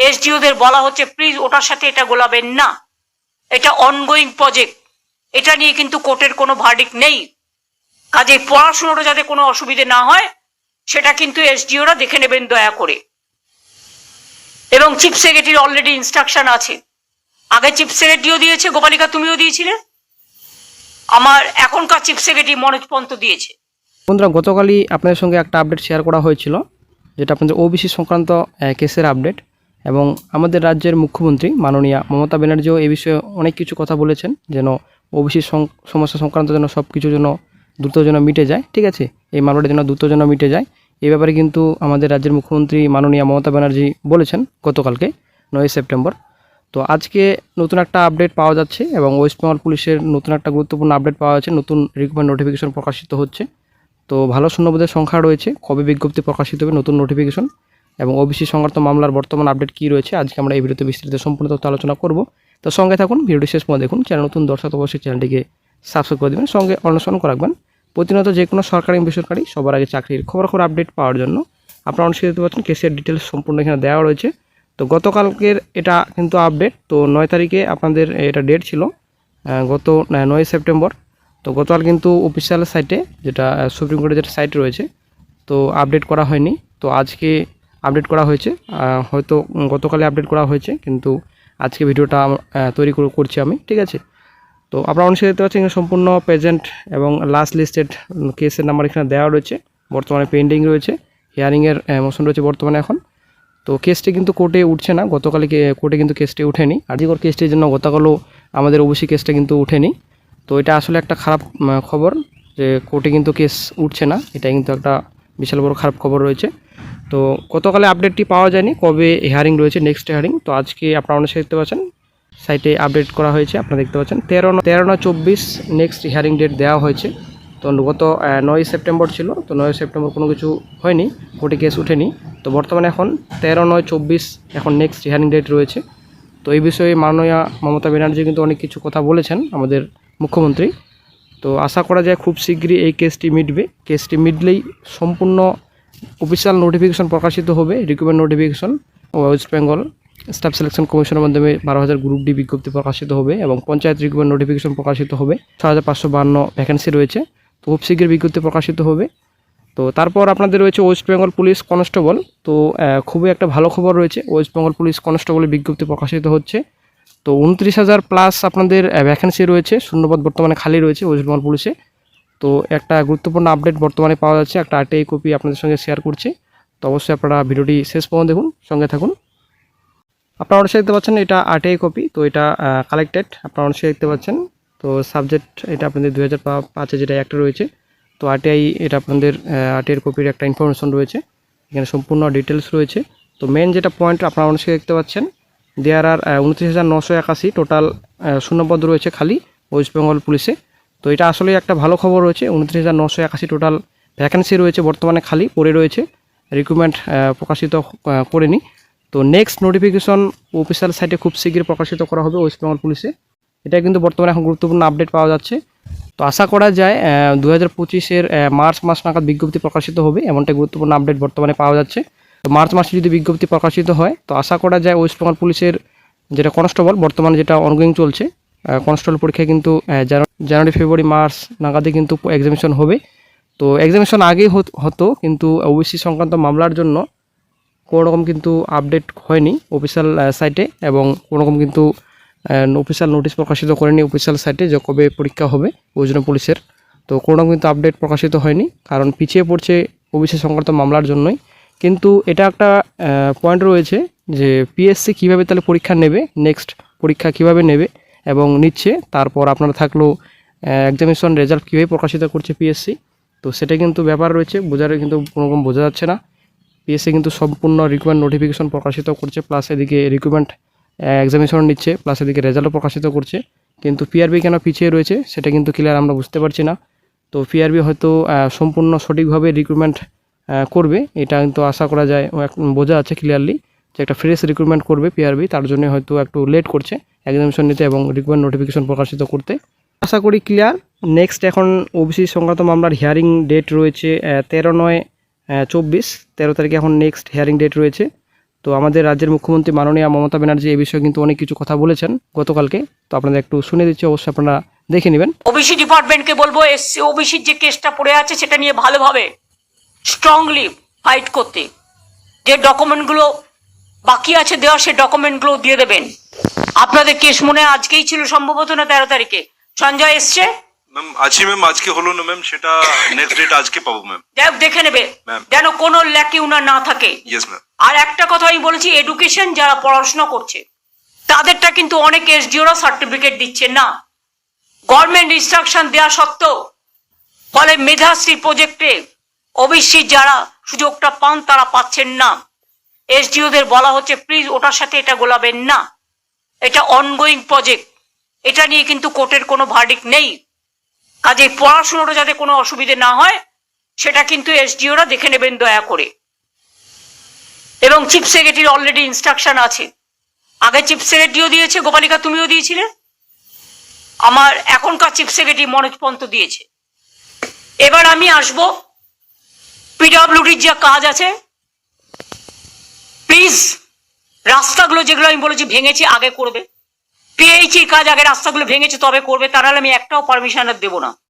এসডিওদের বলা হচ্ছে প্লিজ ওটার সাথে এটা গোলাবেন না, এটা অনগোয়িং প্রজেক্ট, এটা নিয়ে কিন্তু কোর্টের কোনো ভার্ডিক্ট নেই। কাজে পড়াশোনাটা যাতে কোনো অসুবিধে না হয় সেটা কিন্তু এসডিওরা দেখে নেবেন দয়া করে। এবং চিফ সেক্রেটারির অলরেডি ইনস্ট্রাকশন আছে, আগে চিফ সেক্রেটারিও দিয়েছে, গোপালিকা তুমিও দিয়েছিলে, আমার এখনকার চিফ সেক্রেটারি মনোজ পন্ত দিয়েছে। বন্ধুরা, গতকালই আপনাদের সঙ্গে একটা আপডেট শেয়ার করা হয়েছিল, যেটা আপনাদের ওবিসি সংক্রান্ত কেসের আপডেট। এবং আমাদের রাজ্যের মুখ্যমন্ত্রী মাননীয়া মমতা ব্যানার্জিও এই বিষয়ে অনেক কিছু কথা বলেছেন, যেন ওবিসি সমস্যা সংক্রান্ত যেন সব কিছু যেন দ্রুত যেন মিটে যায়। ঠিক আছে, এই মামলাটা যেন দ্রুত যেন মিটে যায়, এই ব্যাপারে কিন্তু আমাদের রাজ্যের মুখ্যমন্ত্রী মাননীয়া মমতা ব্যানার্জি বলেছেন গতকালকে 9 সেপ্টেম্বর। তো আজকে নতুন একটা আপডেট পাওয়া যাচ্ছে এবং ওয়েস্ট বেঙ্গল পুলিশের নতুন একটা গুরুত্বপূর্ণ আপডেট পাওয়া যাচ্ছে, নতুন রিক্রুটমেন্ট নোটিফিকেশন প্রকাশিত হচ্ছে। তো ভালো শূন্যপদের সংখ্যা রয়েছে, কবে বিজ্ঞপ্তি প্রকাশিত হবে, নতুন নোটিফিকেশন এবং ওবিসি সংক্রান্ত মামলার বর্তমান আপডেট কী রয়েছে, আজকে আমরা এই ভিডিওতে বিস্তারিত সম্পূর্ণ তথ্য আলোচনা করব। তো সঙ্গে থাকুন, ভিডিওটি শেষ পর্যন্ত দেখুন। চ্যানেল নতুন দর্শক অবশ্যই চ্যানেলটিকে সাবস্ক্রাইব করে দেবেন, সঙ্গে অনুসরণ করে রাখবেন প্রতিনিয়ত যে কোনো সরকারি বেসরকারি সবার আগে চাকরির খবর আপডেট পাওয়ার জন্য। আপনারা অনুষ্ঠিত দেখতে পাচ্ছেন কেসের ডিটেলস সম্পূর্ণ এখানে দেওয়া রয়েছে। তো গতকালকের এটা কিন্তু আপডেট, তো 9 তারিখে আপনাদের এটা ডেট ছিল, গত 9 সেপ্টেম্বর। তো গতকাল কিন্তু অফিসিয়াল সাইটে, যেটা সুপ্রিম কোর্টের যেটা সাইট রয়েছে, তো আপডেট করা হয়নি। তো আজকে আপডেট করা হয়েছে, হয়তো গতকালে আপডেট করা হয়েছে, কিন্তু আজকে ভিডিওটা তৈরি করছি আমি। ঠিক আছে, তো আপনারা অনুসারে দেখতে পাচ্ছেন সম্পূর্ণ প্রেজেন্ট এবং লাস্ট লিস্টেড কেসের নাম্বার এখানে দেওয়া রয়েছে, বর্তমানে পেন্ডিং রয়েছে, হিয়ারিংয়ের মোশন রয়েছে বর্তমানে এখন। তো কেসটি কিন্তু কোর্টে উঠছে না, গতকালে কোর্টে কিন্তু কেসটি উঠেনি। আরজিকর কেসটির জন্য গতকালও আমাদের ওবিসি কেসটা কিন্তু উঠেনি। তো এটা আসলে একটা খারাপ খবর যে কোর্টে কিন্তু কেস উঠছে না, এটা কিন্তু একটা বিশাল বড় খারাপ খবর রয়েছে। তো গতকালে আপডেটটি পাওয়া যায়নি কবে হিয়ারিং রয়েছে, নেক্সট হিয়ারিং। তো আজকে আপনারা অনুসারে দেখতে পাচ্ছেন সাইটে আপডেট করা হয়েছে, আপনারা দেখতে পাচ্ছেন 13/9/24 নেক্সট হিয়ারিং ডেট দেওয়া হয়েছে। তো গত 9 সেপ্টেম্বর ছিল, তো 9 সেপ্টেম্বর কোনো কিছু হয়নি, কোর্টে কেস উঠেনি। তো বর্তমানে এখন 13/9/24 এখন নেক্সট হিয়ারিং ডেট রয়েছে। তো এই বিষয়ে মাননীয়া মমতা ব্যানার্জি কিন্তু অনেক কিছু কথা বলেছেন আমাদের মুখ্যমন্ত্রী। তো আশা করা যায় খুব শীঘ্রই এই কেসটি মিটবে, কেসটি মিটলেই সম্পূর্ণ অফিসিয়াল নোটিফিকেশন প্রকাশিত হবে, recruitment notification West Bengal staff selection কমিশনের মাধ্যমে 12,000 গ্রুপ ডি বিজ্ঞপ্তি প্রকাশিত হবে এবং পঞ্চায়েত রিক্রুটমেন্ট নোটিফিকেশন প্রকাশিত হবে। 6,552 ভ্যাকেন্সি রয়েছে, তো খুব শীঘ্রই বিজ্ঞপ্তি প্রকাশিত হবে। তো তারপর আপনাদের রয়েছে ওয়েস্ট বেঙ্গল পুলিশ কনস্টেবল। তো খুবই একটা ভালো খবর রয়েছে, ওয়েস্ট বেঙ্গল পুলিশ কনস্টেবলের বিজ্ঞপ্তি প্রকাশিত হচ্ছে। তো 29,000 প্লাস আপনাদের ভ্যাকেন্সি রয়েছে, শূন্যপদ বর্তমানে খালি রয়েছে ওয়েস্ট বেঙ্গল পুলিশে। তো একটা গুরুত্বপূর্ণ আপডেট বর্তমানে পাওয়া যাচ্ছে, একটা আরটিআই কপি আপনাদের সঙ্গে শেয়ার করছি। তো অবশ্যই আপনারা ভিডিওটি শেষ পর্যন্ত দেখুন, সঙ্গে থাকুন। আপনারা অবশ্যই দেখতে পাচ্ছেন এটা আরটিআই কপি, তো এটা কালেক্টেড, আপনারা অবশ্যই দেখতে পাচ্ছেন। তো সাবজেক্ট এটা আপনাদের 2005-এ যেটা একটা রয়েছে। তো আরটিআই এটা আপনাদের আরটিআই কপির একটা ইনফরমেশন রয়েছে, এখানে সম্পূর্ণ ডিটেলস রয়েছে। তো মেন যেটা পয়েন্ট আপনারা অবশ্যই দেখতে পাচ্ছেন, দেয়ার আর 29,981 টোটাল শূন্যপদ রয়েছে খালি ওয়েস্ট বেঙ্গল পুলিশে। তো এটা আসলে একটা ভালো খবর রয়েছে, 29,981 টোটাল ভ্যাকেন্সি রয়েছে বর্তমানে খালি পড়ে রয়েছে, রিক্রুটমেন্ট প্রকাশিত করেনি। তো নেক্সট নোটিফিকেশন অফিসিয়াল সাইটে খুব শীঘ্রই প্রকাশিত করা হবে ওয়েস্ট বেঙ্গল পুলিশে, এটা কিন্তু বর্তমানে এখন গুরুত্বপূর্ণ আপডেট পাওয়া যাচ্ছে। তো আশা করা যায় 2025-এর মার্চ মাস নাগাদ বিজ্ঞপ্তি প্রকাশিত হবে, এমনটা গুরুত্বপূর্ণ আপডেট বর্তমানে পাওয়া যাচ্ছে। তো মার্চ মাসে যদি বিজ্ঞপ্তি প্রকাশিত হয়, তো আশা করা যায় ওয়েস্ট বেঙ্গল পুলিশের যেটা কনস্টেবল বর্তমানে যেটা অনগোয়িং চলছে, কনস্টেবল পরীক্ষায় কিন্তু জানুয়ারি ফেব্রুয়ারি মার্চ নাগাদে কিন্তু এক্সামিনেশন হবে। তো এক্সামিনেশন আগেই হতো, কিন্তু ওবিসি সংক্রান্ত মামলার জন্য কোনো রকম কিন্তু আপডেট হয়নি অফিসিয়াল সাইটে, এবং কোনো রকম কিন্তু অফিসিয়াল নোটিশ প্রকাশিত করেনি অফিসিয়াল সাইটে যে কবে পরীক্ষা হবে ওই জন্য পুলিশের। তো কোনো রকম কিন্তু আপডেট প্রকাশিত হয়নি, কারণ পিছিয়ে পড়ছে ওবিসি সংক্রান্ত মামলার জন্যই। কিন্তু এটা একটা পয়েন্ট রয়েছে যে পিএসসি কীভাবে তাহলে পরীক্ষা নেবে, নেক্সট পরীক্ষা কিভাবে নেবে এবং নিচ্ছে, তারপর আপনারা থাকলেও এক্সামিনেশন রেজাল্ট কীভাবে প্রকাশিত করছে পিএসসি, তো সেটা কিন্তু ব্যাপার রয়েছে, বোঝার কিন্তু কোনো রকম বোঝা যাচ্ছে না। পিএসসি কিন্তু সম্পূর্ণ রিক্রুটমেন্ট নোটিফিকেশন প্রকাশিত করছে, প্লাস এদিকে রিক্রুটমেন্ট এক্সামিনেশন নিচ্ছে, প্লাস এদিকে রেজাল্টও প্রকাশিত করছে। কিন্তু পিআরবি কেন পিছিয়ে রয়েছে সেটা কিন্তু ক্লিয়ার আমরা বুঝতে পারছি না। তো পিআরবি হয়তো সম্পূর্ণ সঠিকভাবে রিক্রুটমেন্ট করবে, এটা কিন্তু আশা করা যায়, বোঝা যাচ্ছে ক্লিয়ারলি যে একটা ফ্রেশ রিক্রুটমেন্ট করবে পিআরবি, তার জন্য হয়তো একটু লেট করছে এক্সামিনেশন নিতে এবং রিক্রুটমেন্ট নোটিফিকেশন প্রকাশিত করতে। আশা করি ক্লিয়ার। নেক্সট এখন ওবিসি সংক্রান্ত মামলার হিয়ারিং ডেট রয়েছে 13/9/24, 13 তারিখে এখন নেক্সট হিয়ারিং ডেট রয়েছে। তো আমাদের রাজ্যের মুখ্যমন্ত্রী মাননীয়া মমতা ব্যানার্জি এই বিষয়ে কিন্তু অনেক কিছু কথা বলেছেন গতকালকে। তো আপনাদের একটু শুনে দিচ্ছি, অবশ্যই আপনারা দেখে নেবেন। ওবিসি ডিপার্টমেন্টকে বলবো এসসি ওবিসির যে কেসটা পড়ে আছে সেটা নিয়ে ভালোভাবে স্ট্রংলি ফাইট করতে, যে ডকুমেন্টগুলো বাকি আছে দেওয়া সে ডকুমেন্টগুলো দিয়ে দেবেন। আপনাদের কেস মনে হয় আজকেই ছিল সম্ভবত, না 13 তারিখে সঞ্জয় এসছে ম্যাম আছি ম্যাম, আজকে হলো না ম্যাম, সেটা নেক্সট ডেট আজকে পাবো ম্যাম। যাই হোক, দেখে নেবে ম্যাম। যেন কোনো ল্যাকিউনা না থাকে। Yes ma'am. আর একটা কথা আমি বলেছি, এডুকেশন যারা পড়াশোনা করছে তাদেরটা কিন্তু অনেক এসডিওরা সার্টিফিকেট দিচ্ছে না, গভর্নমেন্ট ইনস্ট্রাকশন দেওয়া সত্ত্বেও। ফলে মেধাশ্রী প্রজেক্টে ওবিসি যারা সুযোগটা পান তারা পাচ্ছেন না। এসডিওদের বলা হচ্ছে প্লিজ ওটার সাথে এটা গোলাবেন না, এটা অনগোয়িং প্রজেক্ট, এটা নিয়ে কিন্তু কোর্টের কোনো ভার্ডিক্ট নেই। কাজেই পড়াশোনাটা যাতে কোনো অসুবিধে না হয় সেটা কিন্তু এসডিওরা দেখে নেবেন দয়া করে। এবং চিফ সেক্রেটারির অলরেডি ইনস্ট্রাকশন আছে, আগে চিফ সেক্রেটারিও দিয়েছে, গোপালিকা তুমিও দিয়েছিলে, আমার এখনকার চিফ সেক্রেটারি মনোজ পন্ত দিয়েছে। এবার আমি আসবো পিডব্লিউডির যা কাজ আছে, প্লিজ রাস্তাগুলো যেগুলো আমি বলেছি ভেঙেছি আগে করবে। পিএইচির কাজ আগে রাস্তাগুলো ভেঙেছে তবে করবে, তার হলে আমি একটাও পারমিশন আর দেবো না।